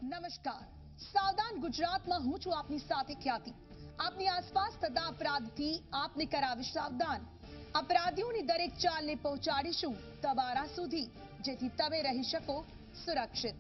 નમસ્કાર, સાવધાન ગુજરાતમાં હું છું આપની સાથે ખ્યાતિ। આપની આસપાસ થતા અપરાધથી આપને કરાવીશ સાવધાન। અપરાધીઓની દરેક ચાલને પહોંચાડીશું તમારા સુધી, જેથી તમે રહી શકો સુરક્ષિત।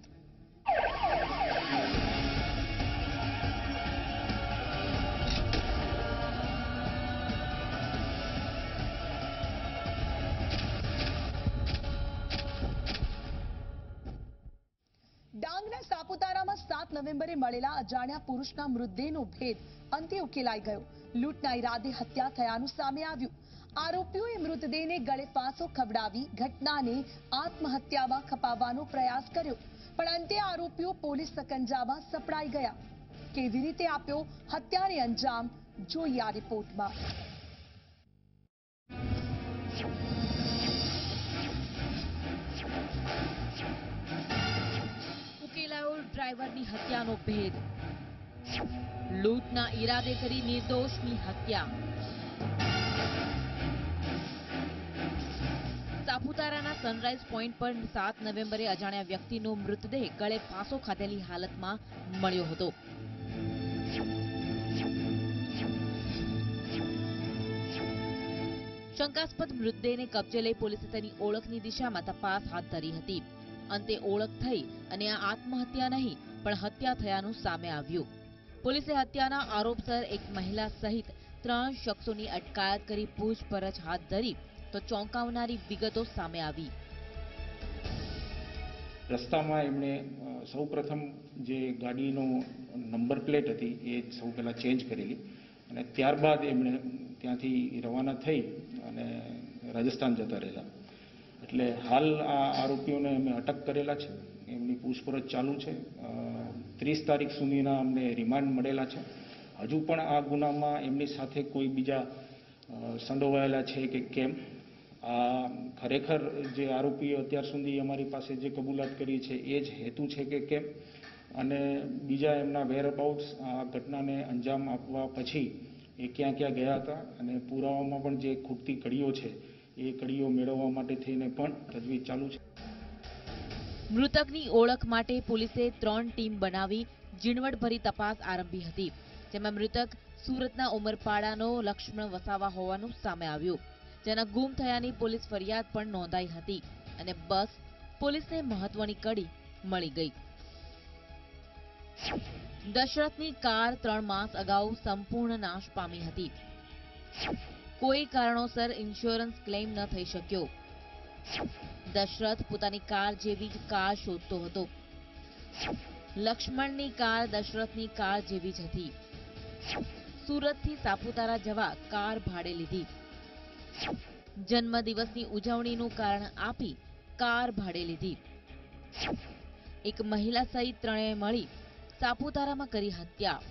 ડાંગના સાપુતારામાં 7 નવેમ્બરે મળેલા અજાણ્યા પુરુષના મૃતદેહનો ભેદ અંતે ઉકેલાઈ ગયો। લૂંટના ઈરાદે હત્યા થયાનું સામે આવ્યું। આરોપીઓએ મૃતદેહને ગળે ફાંસો ખવડાવી ઘટનાને આત્મહત્યામાં ખપાવવાનો પ્રયાસ કર્યો, પણ અંતે આરોપીઓ પોલીસ સકંજામાં સપડાઈ ગયા। કેવી રીતે આપ્યો હત્યાને અંજામ, જોઈએ આ રિપોર્ટમાં। ઉકેલાયો ડ્રાઈવરની હત્યાનો ભેદ। લૂંટના ઈરાદે કરી નિર્દોષની હત્યા। સાપુતારાના સનરાઈઝ પોઈન્ટ પર 7 નવેમ્બરે અજાણ્યા વ્યક્તિનો મૃતદેહ ગળે ફાંસો ખાધેલી હાલતમાં મળ્યો હતો। શંકાસ્પદ મૃતદેહને કબજે લઈ પોલીસે તેની ઓળખની દિશામાં તપાસ હાથ ધરી હતી। અંતે ઓળખ થઈ અને આ આત્મહત્યા નહીં પણ હત્યા થયાનું સામે આવ્યું। પોલીસે હત્યાના આરોપસર એક મહિલા સહિત 3 શખ્સોની અટકાયત કરી પૂછપરછ હાથ ધરી તો ચોંકાવનારી વિગતો સામે આવી। રસ્તામાં એમણે સૌપ્રથમ જે ગાડીનો નંબર પ્લેટ હતી એ સૌ પહેલાં ચેન્જ કરેલી અને ત્યારબાદ એમણે ત્યાંથી રવાના થઈ અને રાજસ્થાન જતા રહેલા। એટલે હાલ આ આરોપીઓને અમે અટક કરેલા છે, એમની પૂછપરછ ચાલુ છે। 30 તારીખ સુધીના અમને રિમાન્ડ મળેલા છે। હજુ પણ આ ગુનામાં એમની સાથે કોઈ બીજા સંડોવાયેલા છે કે કેમ, આ ખરેખર જે આરોપીઓ અત્યાર સુધી અમારી પાસે જે કબૂલાત કરી છે એ જ હેતુ છે કે કેમ, અને બીજા એમના વેરઅબાઉટ્સ આ ઘટનાને અંજામ આપવા પછી એ ક્યાં ક્યાં ગયા હતા અને પુરાવામાં પણ જે ખૂટતી કડીઓ છે એ કડીઓ મેળવવા માટે થઈને પણ તજવીજ ચાલુ છે। મૃતકની ઓળખ માટે પોલીસે 3 ટીમ બનાવી ઝીણવટભરી તપાસ આરંભી હતી, જેમાં મૃતક સુરતના ઉમરપાડાનો લક્ષ્મણ વસાવા હોવાનું સામે આવ્યું, જેના ગુમ થયાની પોલીસ ફરિયાદ પણ નોંધાઈ હતી અને બસ પોલીસને મહત્વની કડી મળી ગઈ। દશરથની કાર 3 માસ અગાઉ સંપૂર્ણ નાશ પામી હતી। કોઈ કારણોસર ઇન્સ્યોરન્સ ક્લેમ ન થઈ શક્યો। દશરથ પોતાની કાર જેવી જ કાર શોધતો હતો। લક્ષ્મણની કાર દશરથની કાર જેવી જ હતી। સુરતથી સાપુતારા જવા કાર ભાડે લીધી। જન્મદિવસની ઉજવણીનું કારણ આપી કાર ભાડે લીધી। એક મહિલા સહિત 3 મળી સાપુતારામાં કરી હત્યા।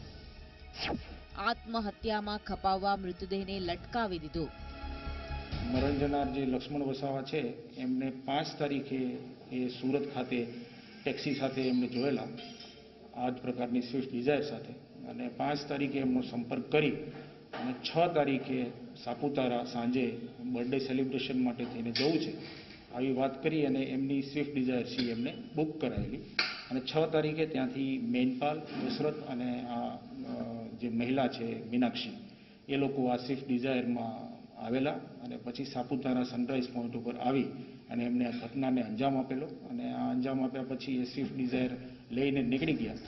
આત્મહત્યામાં ખપાવવા મૃતદેહને લટકાવી દીધો। મરણ જનાર જે લક્ષ્મણ વસાવા છે એમને 5 તારીખે એ સુરત ખાતે ટેક્સી સાથે એમને જોયેલા, આ જ પ્રકારની સ્વિફ્ટ ડિઝાયર સાથે, અને 5 તારીખે એમનો સંપર્ક કરી અને 6 તારીખે સાપુતારા સાંજે બર્થડે સેલિબ્રેશન માટે થઈને જવું છે આવી વાત કરી અને એમની સ્વિફ્ટ ડિઝાયર છે એમને બુક કરાયેલી અને 6 તારીખે ત્યાંથી મેનપાલ, દશરથ અને આ જે મહિલા છે મીનાક્ષી એ લોકો આ સ્વિફ્ટ ડિઝાયરમાં આવેલા અને પછી સાપુતારા સનરાઈઝ પોઈન્ટ ઉપર આવી અને એમને આ ઘટનાને અંજામ આપેલો અને આ અંજામ આપ્યા પછી એ સ્વિફ્ટ ડિઝાયર લઈને નીકળી ગયા।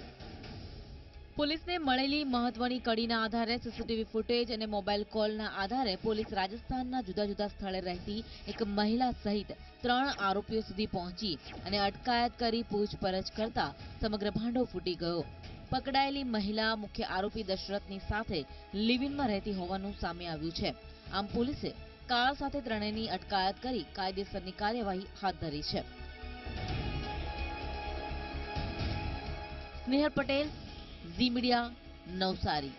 પોલીસને મળેલી મહત્વની કડીના આધારે સીસીટીવી ફૂટેજ અને મોબાઈલ કોલના આધારે પોલીસ રાજસ્થાનના જુદા જુદા સ્થળે રહેતી એક મહિલા સહિત 3 આરોપીઓ સુધી પહોંચી અને અટકાયત કરી પૂછપરછ કરતા સમગ્ર ભાંડો ફૂટી ગયો। પકડાયેલી મહિલા મુખ્ય આરોપી દશરથની સાથે લિવ-ઇનમાં રહેતી હોવાનું સામે આવ્યું છે। આમ પોલીસે કાર સાથે ત્રણેયની અટકાયત કરી કાયદેસરની કાર્યવાહી હાથ ધરી છે। સ્નેહલ પટેલ, ઝી મીડિયા, નવસારી।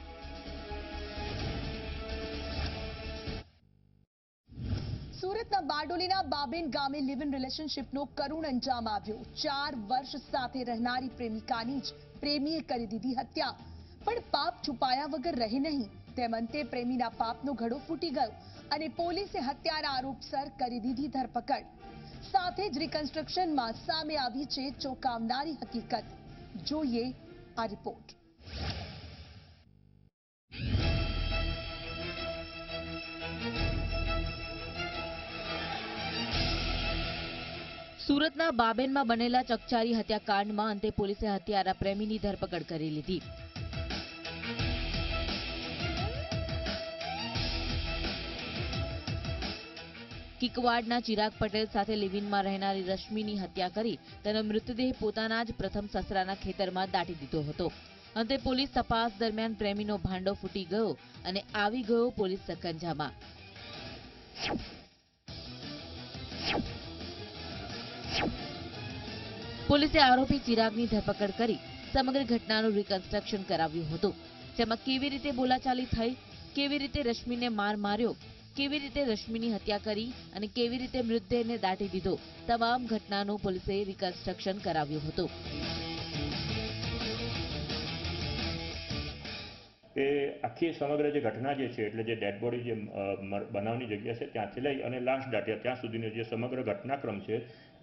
સુરતના બારડોલીના બાબેન ગામે લિવ ઇન રિલેશનશિપનો કરુણ અંજામ આવ્યો। 4 વર્ષ સાથે રહેનારી પ્રેમિકાની જ પ્રેમીએ કરી દીધી હત્યા, પણ પાપ છુપાયા વગર રહે નહીં, તેમ અંતે પ્રેમીના પાપનો ઘડો ફૂટી ગયો અને પોલીસે હત્યાના આરોપસર કરી દીધી ધરપકડ। સાથે જ રિકન્સ્ટ્રક્શનમાં સામે આવી છે ચોંકાવનારી હકીકત, જોઈએ આ રિપોર્ટ. સુરતના બાબેનમાં બનેલા ચકચારી હત્યાકાંડમાં અંતે પોલીસે હત્યારા પ્રેમીની ધરપકડ કરી લીધી. કિકવાડના ચિરાગ પટેલ સાથે લિવિનમાં રહેનારી રશ્મિની હત્યા કરી તેનો મૃતદેહ પોતાના જ પ્રથમ સસરાના ખેતરમાં દાટી દીધો હતો. અંતે પોલીસ તપાસ દરમિયાન પ્રેમીનો ભાંડો ફૂટી ગયો અને આવી ગયો પોલીસ સકંજામાં. પોલીસે આરોપી ચિરાગની ધરપકડ કરી સમગ્ર ઘટનાનું રિકન્સ્ટ્રક્શન કરાવ્યું હતું, જેમાં કેવી રીતે બોલાચાલી થઈ, કેવી રીતે રશ્મિને માર માર્યો, કેવી રીતે રશ્મિની હત્યા કરી અને કેવી રીતે મૃતદેહને દાટી દીધો, તમામ ઘટનાનું પોલીસે રિકન્સ્ટ્રક્શન કરાવ્યું હતું. એ આખી સમગ્ર જે ઘટના જે છે એટલે જે ડેડ બોડી જે બનાવની જગ્યા છે ત્યાંથી લઈ અને લાશ દાટ્યા ત્યાં સુધીનો જે સમગ્ર ઘટનાક્રમ છે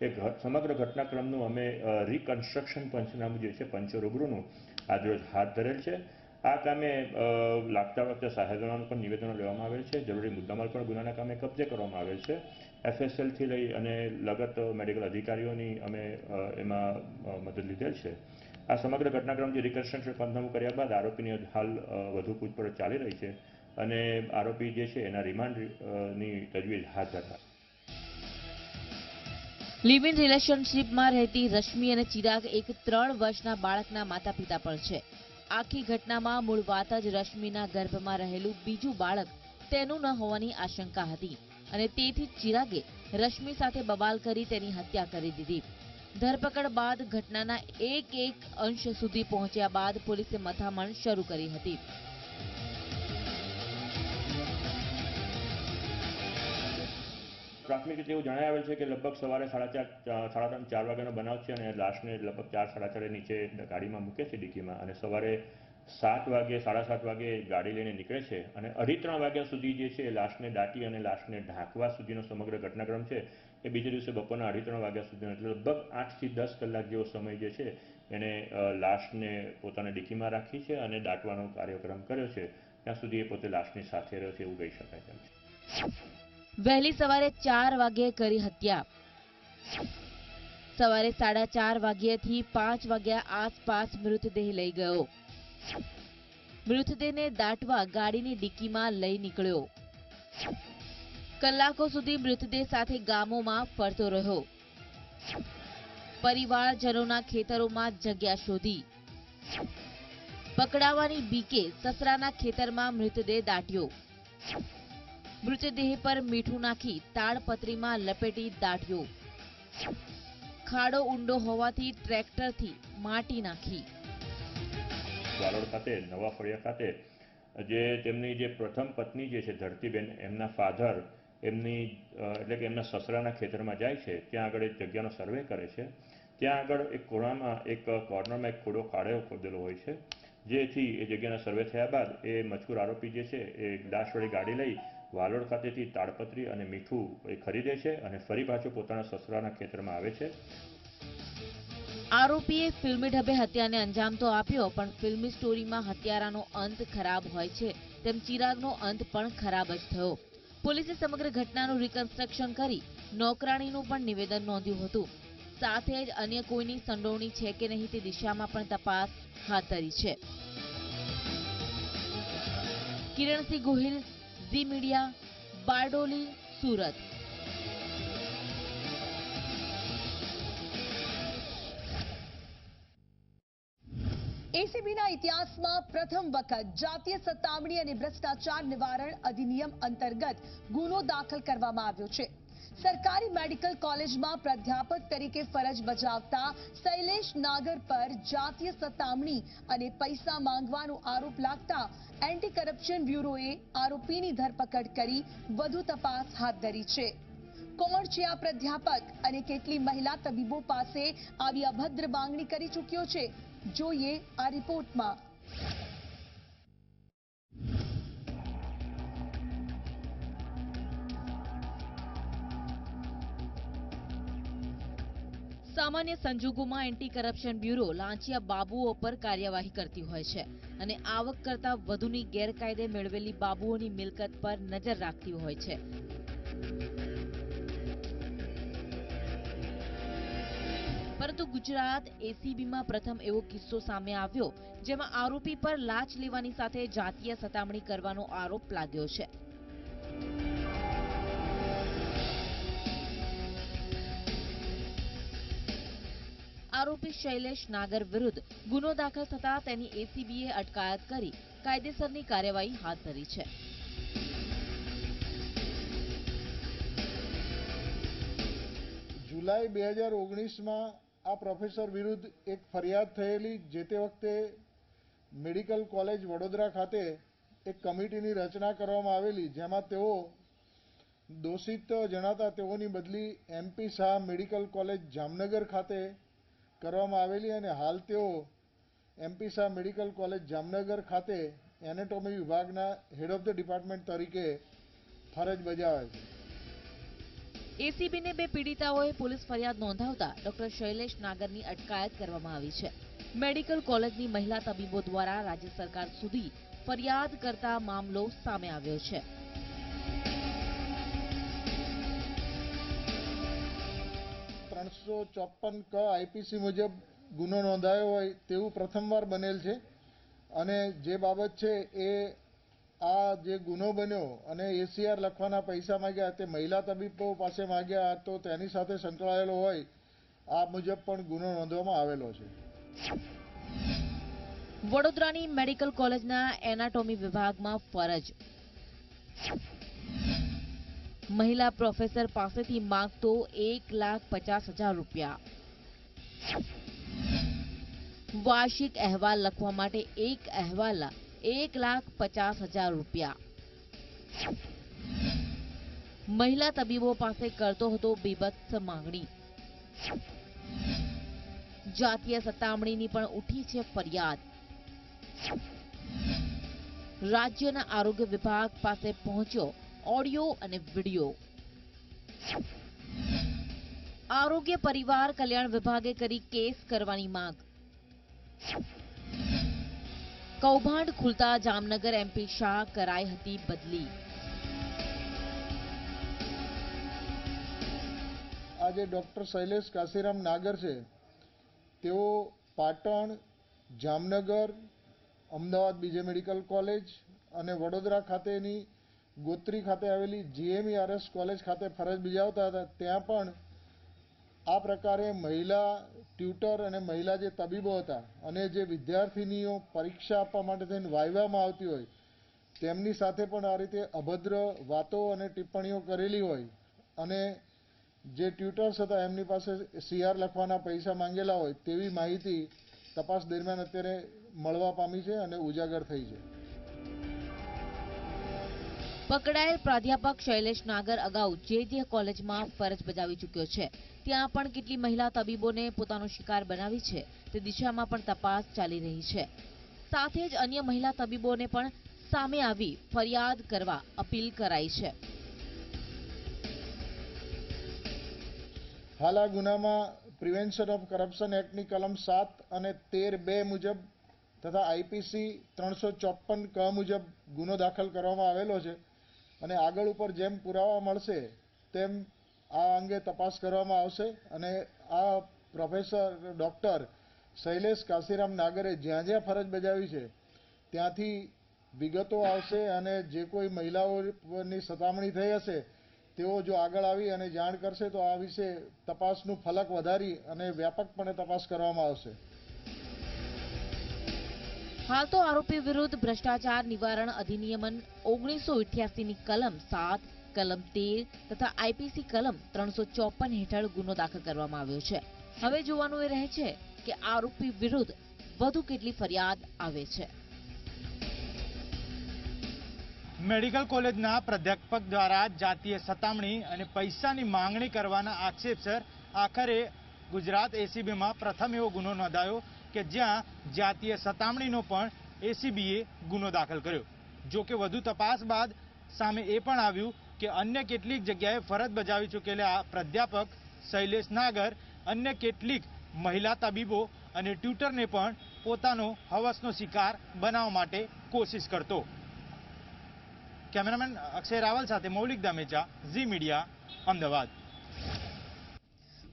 એ સમગ્ર ઘટનાક્રમનું અમે રિકન્સ્ટ્રક્શન પંચનામું જે છે પંચો રૂબરૂનું આજરોજ હાથ ધરેલ છે. આ કામે લાગતા વખતે સહાયતાનું પણ નિવેદનો લેવામાં આવેલ છે. જરૂરી મુદ્દામાલ પણ ગુનાના કામે કબજે કરવામાં આવેલ છે. FSLથી લઈ અને લગત મેડિકલ અધિકારીઓની અમે એમાં મદદ લીધેલ છે. આ સમગ્ર ઘટનાક્રમ જે રિકન્સ્ટ્રક્શન પંચનામું કર્યા બાદ આરોપીની હાલ વધુ પૂછપરછ ચાલી રહી છે અને આરોપી જે છે એના રિમાન્ડની તજવીજ હાથ ધરતા. લિવ ઇન રિલેશનશીપમાં રહેતી રશ્મિ અને ચિરાગ એક 3 વર્ષના બાળકના માતા પિતા પણ છે. આખી ઘટનામાં મૂળ વાત જ રશ્મિના ગર્ભમાં રહેલું બીજું બાળક તેનું ન હોવાની આશંકા હતી અને તેથી ચિરાગે રશ્મિ સાથે બબાલ કરી તેની હત્યા કરી દીધી. ધરપકડ બાદ ઘટનાના એક અંશ સુધી પહોંચ્યા બાદ પોલીસે મથામણ શરૂ કરી હતી. પ્રાથમિક રીતે એવું જણાવેલ છે કે લગભગ સવારે 3:30-4 વાગ્યાનો બનાવ છે અને લાશને લગભગ 4-4:30 નીચે ગાડીમાં મૂકે છે ડિક્કીમાં અને સવારે 7 વાગે 7:30 વાગે ગાડી લઈને નીકળે છે અને 2:30 વાગ્યા સુધી જે છે લાશને દાટી અને લાશને ઢાંકવા સુધીનો સમગ્ર ઘટનાક્રમ છે એ બીજે દિવસે બપોરના 2:30 વાગ્યા સુધીનો એટલે લગભગ 8 થી 10 કલાક જેવો સમય જે છે એને લાશને પોતાના ડિક્કીમાં રાખી છે અને દાટવાનો કાર્યક્રમ કર્યો છે. ત્યાં સુધી એ પોતે લાશની સાથે રહ્યો છે એવું કહી શકાય તેમ છે. વહેલી સવારે 4 વાગ્યે કરી હત્યા. સવારે 4:30 વાગ્યાથી 5 વાગ્યા આસપાસ મૃતદેહ લઈ ગયો. મૃતદેહને દાટવા ગાડીની ડિક્કીમાં લઈ નીકળ્યો. કલાકો સુધી મૃતદેહ સાથે ગામોમાં ફરતો રહ્યો. પરિવારજનોના ખેતરોમાં જગ્યા શોધી. પકડાવાની બીકે સસરાના ખેતરમાં મૃતદેહ દાટ્યો. મૃતદેહ પર મીઠું નાખી તાડપત્રીમાં લપેટી દાટ્યો. ખાડો ઊંડો હોવાથી ટ્રેક્ટરથી માટી નાખી. વાલોડ ખાતે નવા ફળિયા ખાતે જે તેમની જે પ્રથમ પત્ની જે છે ધરતીબેન એમના ફાધર એમની એટલે કે એમના સસરાના ખેતરમાં જાય છે. ત્યાં આગળ એક જગ્યાનો સર્વે કરે છે. ત્યાં આગળ એક કોણામાં એક કોર્નરમાં એક ખાડો ખોદેલો હોય છે. જેથી એ જગ્યાના સર્વે થયા બાદ એ મજકૂર આરોપી જે છે એ દાસવાળી ગાડી લઈ વાલોડ ખાતેથી તાડપત્રી અને મીઠું એ ખરીદે છે અને ફરી પાછો પોતાના સસરાના ખેતરમાં આવે છે. આરોપીએ ફિલ્મી ઢબે હત્યાને અંજામ તો આપ્યો, પણ ફિલ્મી સ્ટોરીમાં હત્યારાનો અંત ખરાબ હોય છે તેમ ચિરાગનો અંત પણ ખરાબ જ થયો. પોલીસે સમગ્ર ઘટનાનું રિકન્સ્ટ્રક્શન કરી નોકરાણીનું પણ નિવેદન નોંધ્યું હતું. સાથે જ અન્ય કોઈની સંડોવણી છે કે નહીં તે દિશામાં પણ તપાસ હાથ ધરી છે. કિરણસિંહ ગોહિલ, ઝી મીડિયા, બારડોલી, સુરત. એસીબીના ઇતિહાસમાં પ્રથમ વખત જાતીય સતામણી અને ભ્રષ્ટાચાર નિવારણ અધિનિયમ અંતર્ગત ગુનો દાખલ કરવામાં આવ્યો છે. સરકારી મેડિકલ કોલેજમાં પ્રાધ્યાપક તરીકે ફરજ બજાવતા શૈલેષ નાગર પર જાતીય સતામણી અને પૈસા માંગવાનો આરોપ લાગતા એન્ટી કરપ્શન બ્યુરોએ આરોપીની ધરપકડ કરી વધુ તપાસ હાથ ધરી છે. કોણ છે આ પ્રાધ્યાપક અને કેટલી મહિલા તબીબો પાસે આવી અભદ્ર માંગણી કરી ચૂક્યો છે? જોઈએ આ રિપોર્ટમાં. સામાન્ય સંજોગોમાં એન્ટી કરપ્શન બ્યુરો લાંચિયા બાબુઓ પર કાર્યવાહી કરતી હોય છે અને આવક કરતા વધુની ગેરકાયદે મેળવેલી બાબુઓની મિલકત પર નજર રાખતી હોય છે. પરંતુ ગુજરાત એસીબીમાં પ્રથમ એવો કિસ્સો સામે આવ્યો જેમાં આરોપી પર લાંચ લેવાની સાથે જાતીય સતામણી કરવાનો આરોપ લાગ્યો છે. આરોપી શૈલેષ નાગર વિરુદ્ધ ગુનો દાખલ થતા તેની એસીબીએ અટકાયત કરી કાયદેસરની કાર્યવાહી હાથ ધરી છે. જુલાઈ 2019માં આ પ્રોફેસર વિરુદ્ધ એક ફરિયાદ થયેલી. જે તે વખતે મેડિકલ કોલેજ વડોદરા ખાતે એક કમિટીની રચના કરવામાં આવેલી, જેમાં તેઓ દોષિત જણાતા તેઓની બદલી MP Shah medical college Jamnagar ખાતે કરવામાં આવેલી અને હાલ તેઓ MP Shah medical college Jamnagar ખાતે એનાટોમી વિભાગના હેડ ઓફ ધ ડિપાર્ટમેન્ટ તરીકે ફરજ બજાવે છે. એસીબીને બે પીડિતાઓએ પોલીસ ફરિયાદ નોંધાવતા ડોક્ટર શૈલેષ નાગરની અટકાયત કરવામાં આવી છે. મેડિકલ કોલેજની મહિલા તબીબો દ્વારા રાજ્ય સરકાર સુધી ફરિયાદ કરતા મામલો સામે આવ્યો છે. ક આઈપીસી મુજબ ગુનો નોંધાયો હોય તેવું પ્રથમવાર બનેલ છે અને જે બાબત છે એ આ જે ગુનો બન્યો અને એસીઆર લખવાના પૈસા માંગ્યા તે મહિલા તબીબો પાસે માંગ્યા તો તેની સાથે સંકળાયેલો હોય આ મુજબ પણ ગુનો નોંધવામાં આવેલો છે. વડોદરાની મેડિકલ કોલેજના એનાટોમી વિભાગમાં ફરજ. મહિલા પ્રોફેસર પાસેથી માંગતો 1,50,000 રૂપિયા. વાર્ષિક અહેવાલ લખવા માટે એક અહેવાલ 1,50,000 રૂપિયા. મહિલા તબીબો પાસે કરતો હતો બીભત્સ માંગણી. જાતીય સતામણીની પણ ઉઠી છે ફરિયાદ. રાજ્યના આરોગ્ય વિભાગ પાસે પહોંચ્યો ઓડિયો અને વિડિયો. આરોગ્ય પરિવાર કલ્યાણ વિભાગે કરી કેસ કરવાની માંગ. કૌભાંડ ખુલતા જામનગર MP શાહ કરાઈ હતી બદલી. આજે ડોક્ટર શૈલેષ કાશીરામ નાગર છે, તેઓ પાટણ, જામનગર, અમદાવાદ બીજે મેડિકલ કોલેજ અને વડોદરા ખાતેની ગોત્રી ખાતે આવેલી GMERS કોલેજ ખાતે ફરજ બજાવતા હતા. ત્યાં પણ આ પ્રકારે મહિલા ટ્યુટર અને મહિલા જે તબીબો હતા અને જે વિદ્યાર્થીનીઓ પરીક્ષા આપવા માટે થઈને વાયવામાં આવતી હોય તેમની સાથે પણ આ રીતે અભદ્ર વાતો અને ટિપ્પણીઓ કરેલી હોય અને જે ટ્યુટર્સ હતા એમની પાસે CR લખવાના પૈસા માંગેલા હોય તેવી માહિતી તપાસ દરમિયાન અત્યારે મળવા પામી છે અને ઉજાગર થઈ છે. પકડાયેલ પ્રાધ્યાપક શૈલેષ નાગર અગાઉ જે કોલેજમાં ફરજ બજાવી ચૂક્યો છે. ત્યાં પણ કેટલી મહિલા તબીબોને પોતાનો શિકાર બનાવી છે તે દિશામાં પણ તપાસ ચાલી રહી છે. સાથે જ અન્ય મહિલા તબીબોને પણ સામે આવી ફરિયાદ કરવા અપીલ કરાઈ છે. હાલ આ ગુનામાં પ્રિવેન્શન ઓફ કરપ્શન એક્ટની કલમ 7 અને 13(2) મુજબ તથા IPC 354 ક મુજબ ગુનો દાખલ કરવામાં આવેલો છે અને આગળ ઉપર જેમ પુરાવા મળશે તેમ આ અંગે તપાસ કરવામાં આવશે અને આ પ્રોફેસર ડોક્ટર શૈલેષ કાશીરામ નાગરે જ્યાં જ્યાં ફરજ બજાવી છે ત્યાંથી વિગતો આવશે અને જે કોઈ મહિલાઓની સતામણી થઈ હશે તેઓ જો આગળ આવી અને જાણ કરશે તો આ વિશે તપાસનું ફલક વધારી અને વ્યાપકપણે તપાસ કરવામાં આવશે. હાલ તો આરોપી વિરુદ્ધ ભ્રષ્ટાચાર નિવારણ અધિનિયમ 1988ની કલમ 7, કલમ 13 તથા IPC કલમ 354 હેઠળ ગુનો દાખલ કરવામાં આવ્યો છે. હવે જોવાનું એ રહે છે કે આરોપી વિરુદ્ધ વધુ કેટલી ફરિયાદ આવે છે. મેડિકલ કોલેજના પ્રાધ્યાપક દ્વારા જાતીય સતામણી અને પૈસાની માંગણી કરવાના આક્ષેપસર આખરે ગુજરાત એસીબીમાં પ્રથમ એવો ગુનો નોંધાયો કે જ્યાં જાતીય સતામણીનો પણ એસીબીએ ગુનો દાખલ કર્યો. જો કે વધુ તપાસ બાદ સામે એ પણ આવ્યું કે અન્ય કેટલીક જગ્યાએ ફરજ બજાવી ચૂકેલા પ્રાધ્યાપક શૈલેષ નાગર અન્ય કેટલીક મહિલા તબીબો અને ટ્યુટરને પણ પોતાનો હવસનો શિકાર બનાવવા માટે કોશિશ કરતો. કેમેરામેન અક્ષય રાવલ સાથે મૌલિક દામેચા, ઝી મીડિયા, અમદાવાદ.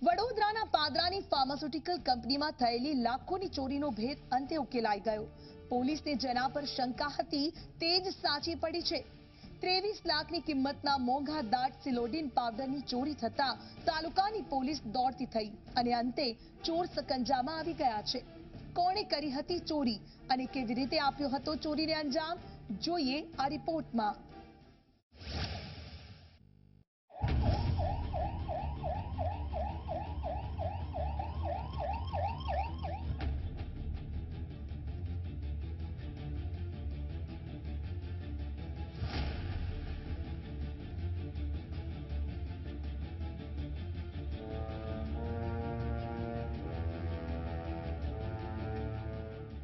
વડોદરાના પાદરાની ફાર્માસ્યુટિકલ કંપનીમાં થયેલી લાખોની ચોરીનો ભેદ અંતે ઉકેલાઈ ગયો. પોલીસને જેના પર શંકા હતી તે જ સાચી પડી છે. 23 લાખની કિંમતના મોંઘા દાટ સિલોડીન પાવડરની ચોરી થતા તાલુકાની પોલીસ દોડતી થઈ અને અંતે ચોર સકંજામાં આવી ગયા છે. કોણે કરી હતી ચોરી અને કેવી રીતે આપ્યો હતો ચોરીને અંજામ, જોઈએ આ રિપોર્ટમાં.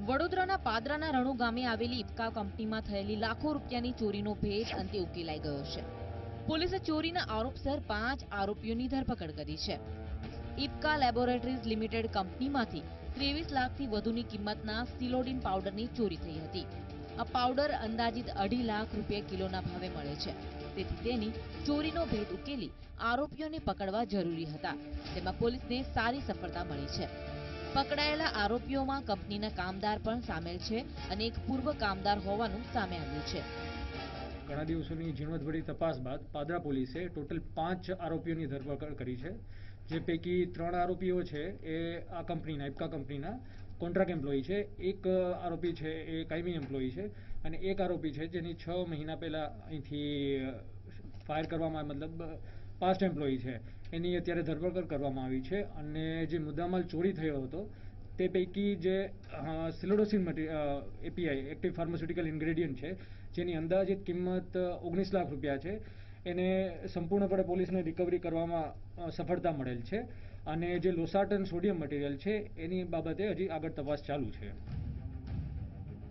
વડોદરાના પાદરાના રણુ ગામે આવેલી ઇફકા કંપનીમાં થયેલી લાખો રૂપિયાની ચોરીનો ભેદ અંતે ઉકેલાઈ ગયો છે. પોલીસે ચોરીના આરોપસર 5 આરોપીઓની ધરપકડ કરી છે. ઇફકા લેબોરેટરીઝ લિમિટેડ કંપનીમાંથી 23 લાખથી વધુની કિંમતના સિલોડીન પાવડરની ચોરી થઈ હતી. આ પાવડર અંદાજિત 2.5 લાખ રૂપિયા કિલોના ભાવે મળે છે. તેથી તેની ચોરીનો ભેદ ઉકેલી આરોપીઓને પકડવા જરૂરી હતા. તેમાં પોલીસને સારી સફળતા મળી છે. પકડાયેલા આરોપીઓમાં કંપનીના કામદાર પણ સામેલ છે અને એક પૂર્વ કામદાર હોવાનું સામે આવ્યું છે. ઘણા દિવસોની ઝીણવટભરી તપાસ બાદ પાદરા પોલીસે ટોટલ 5 આરોપીઓની ધરપકડ કરી છે. જે પૈકી 3 આરોપીઓ છે એ આ કંપનીના ઇફકા કંપનીના કોન્ટ્રાક્ટ એમ્પ્લોયી છે. એક આરોપી છે એ કાયમી એમ્પ્લોયી છે અને એક આરોપી છે જેની 6 મહિના પહેલા અહીંથી ફાયર કરવામાં મતલબ પાસ્ટ એમ્પ્લોયી છે. એની અત્યારે ધરપકડ કરવામાં આવી છે અને જે મુદ્દામાલ ચોરી થયો હતો તે પૈકી જે સિલોડોસિન એપીઆઈ એક્ટિવ ફાર્માસ્યુટિકલ ઇન્ગ્રેડિયન્ટ છે જેની અંદાજિત કિંમત 19 લાખ રૂપિયા છે એને સંપૂર્ણપણે પોલીસને રિકવરી કરવામાં સફળતા મળેલ છે અને જે લોસાર્ટન સોડિયમ મટીરિયલ છે એની બાબતે હજી આગળ તપાસ ચાલુ છે.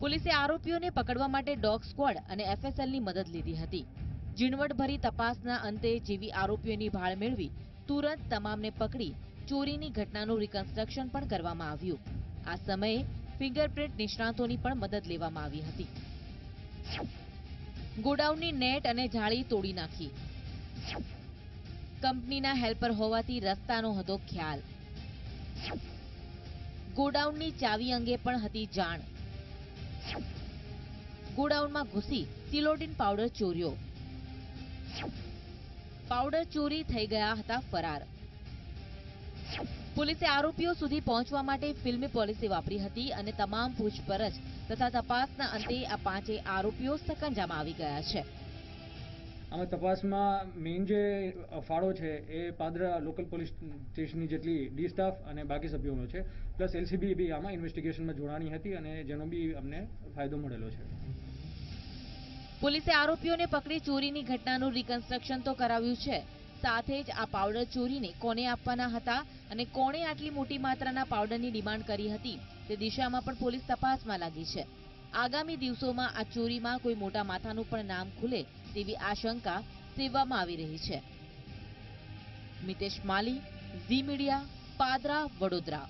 પોલીસે આરોપીઓને પકડવા માટે ડોગ સ્ક્વોડ અને એફએસએલની મદદ લીધી હતી. ઝીણવટભરી તપાસના અંતે જેવી આરોપીઓની ભાળ મેળવી તુરંત તમામને પકડી ચોરીની ઘટનાનું રિકન્સ્ટ્રક્શન પણ કરવામાં આવ્યું. આ સમયે ફિંગરપ્રિન્ટ નિષ્ણાતોની પણ મદદ લેવામાં આવી હતી. ગોડાઉનની નેટ અને જાળી તોડી નાખી. કંપનીના હેલ્પર હોવાથી રસ્તાનો હતો ખ્યાલ. ગોડાઉનની ચાવી અંગે પણ હતી જાણ. ગોડાઉનમાં ઘૂસી સિલોડીન પાવડર ચોર્યો. પાવડર ચોરી થઈ ગયા હતા ફરાર. પોલીસે આરોપીઓ સુધી પહોંચવા માટે ફિલ્મી પોલિસી વાપરી હતી અને તમામ પૂછપરછ તથા તપાસના અંતે આ 5 આરોપીઓ સકંજામાં આવી ગયા છે. આમાં તપાસમાં મેઇન જે ફાળો છે એ પાદરા લોકલ પોલીસ સ્ટેશનની જેટલી ડી સ્ટાફ અને બાકી સભ્યોનો છે. પ્લસ એલસીબી બી આમાં ઇન્વેસ્ટિગેશનમાં જોડાણી હતી અને જેનો બી અમને ફાયદો મળેલો છે. પોલીસે આરોપીઓને પકડી ચોરીની ઘટનાનું રિકન્સ્ટ્રક્શન તો કરાવ્યું છે, સાથે જ આ પાવડર ચોરીને કોને આપવાના હતા અને કોણે આટલી મોટી માત્રાના પાવડરની ડિમાન્ડ કરી હતી તે દિશામાં પણ પોલીસ તપાસમાં લાગી છે. આગામી દિવસોમાં આ ચોરીમાં કોઈ મોટા માથાનું પણ નામ ખુલે તેવી આશંકા સેવવામાં આવી રહી છે. મિતેશ માલી, ઝી મીડિયા, પાદરા, વડોદરા.